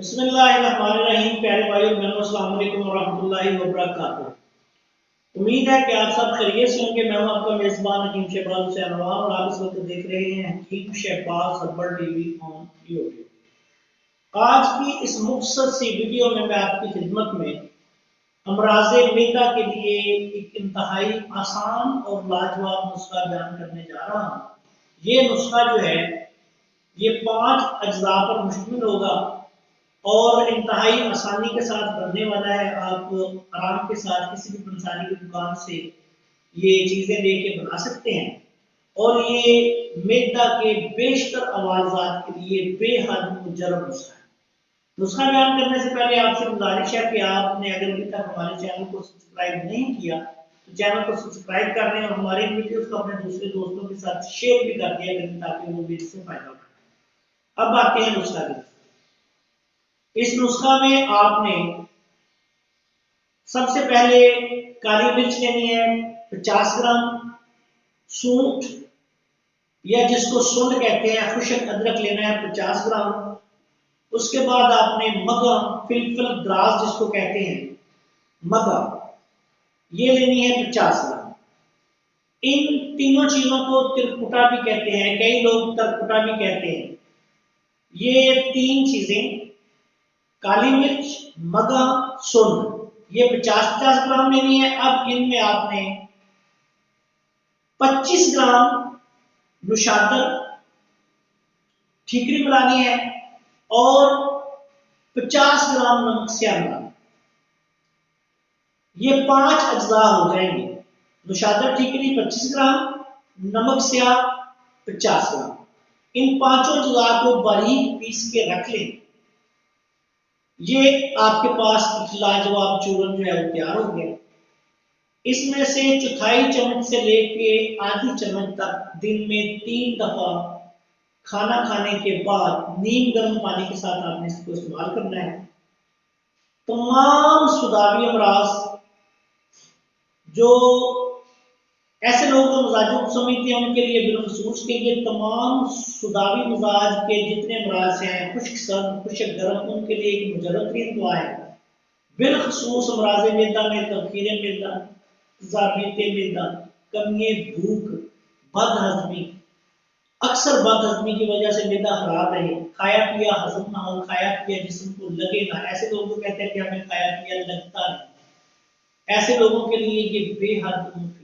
बिस्मिल्लाहिर्रहमानिर्रहीम। प्यारे भाई और बहनों, अस्सलाम वालेकुम वरहमतुल्लाहि वबरकातुहू। उम्मीद है कि आप सब खैरियत से होंगे। मैं हूं आपका मेजबान हकीम शहबाज हुसैन और आप इस वक्त देख रहे हैं हकीम शहबाज सब्बर टीवी ऑन यूट्यूब। आज की इस मुख्तसर सी वीडियो में मैं आपकी खिदमत में अमराज़े मैदा के लिए एक इंतहाई आसान और लाजवाब नुस्खा बयान करने जा रहा हूँ। ये नुस्खा जो है ये 5 अज्जा पर मुश्तमिल होगा और इंतहाई आसानी के साथ बनने वाला है। आप आराम के साथ किसी भी पंसारी की दुकान से ये चीज़ें लेके बना सकते हैं और ये मैदा के बेशतर आवाज़ात के लिए बेहद मुजर्रब नुस्खा है। नुस्खा बयान करने से पहले आपसे गुजारिश है कि आपने अगर अभी तक हमारे चैनल को सब्सक्राइब नहीं किया तो चैनल को सब्सक्राइब कर लें और हमारी वीडियोस को अपने दूसरे दोस्तों के साथ शेयर भी कर दिया करें ताकि वो भी इससे फायदा उठाएं। अब आते हैं नुस्खा की। इस नुस्खा में आपने सबसे पहले काली मिर्च लेनी है 50 ग्राम, सूंठ या जिसको सुंड कहते हैं खुशक अदरक लेना है 50 ग्राम। उसके बाद आपने मगा फिलफिल द्रास जिसको कहते हैं मगा ये लेनी है 50 ग्राम। इन तीनों चीजों को तिरकुटा भी कहते हैं, कई लोग तरकुटा भी कहते हैं। ये 3 चीजें काली मिर्च, मगा, सुंड ये 50-50 ग्राम लेनी है। अब इनमें आपने 25 ग्राम नुशादर ठीकरी मिलानी है और 50 ग्राम नमक स्याह मिलाना। ये 5 अज्जा हो जाएंगे। नुशादर ठीकरी 25 ग्राम, नमक स्याह 50 ग्राम। इन पांचों अज्जा को बारीक पीस के रख लें। ये आपके पास लाजवाब चूरन जो है वो तैयार हो गया। इसमें से चौथाई चम्मच से लेके आधी चम्मच तक दिन में 3 दफा खाना खाने के बाद नीम गर्म पानी के साथ आपने इसको इस्तेमाल करना है। तमाम सुदावी अमराज जो ऐसे लोग जो मजाजों को समझते हैं उनके लिए बिलखसूस के लिए तमाम सुदावी मिजाज के जितने अमराज हैं खुश्क सर्द खुश्क गर्म उनके लिए एक मुजर्रब तरीन दुआ है। बिलखसूस अमराज मैदा में तबखीर मैदा, ज़ाबिते मैदा, कमी भूख, बदहजमी, अक्सर बदहजमी की वजह से मैदा खराब रहे, खाया पिया हजम ना हो, खाया पिया जिस्म को लगे ना। ऐसे लोगों को कहते हैं कि हमें खाया पिया लगता नहीं। ऐसे लोगों के लिए ये बेहद मुफीद है।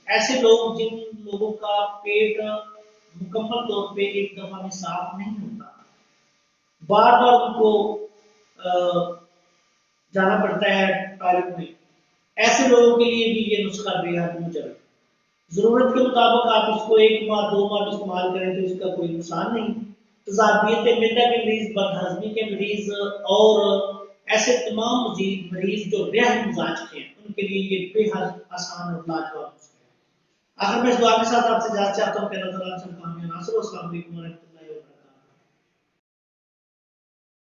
ऐसे लोग जिन लोगों का पेट मुकम्मल तौर पे एक दफा में साफ नहीं होता, बार बार उनको जाना पड़ता है टॉयलेट में, ऐसे लोगों के लिए भी ये नुस्खा बेहद मुजर्रब। जरूरत के मुताबिक आप इसको 1 माह 2 माह भी इस्तेमाल करें तो इसका कोई नुकसान नहीं। तजाबियत मैदा के मरीज, बदहजमी के मरीज और ऐसे तमाम मरीज जो बेहद मिजाज के हैं उनके लिए ये बेहद आसान और लाजवाब नुस्खा है। आखिर में इस दुआ के साथ आपसे इजाजत चाहता हूँ कि अल्लाह ताला हम सब कामयाब नासिर। अस्सलाम वालेकुम।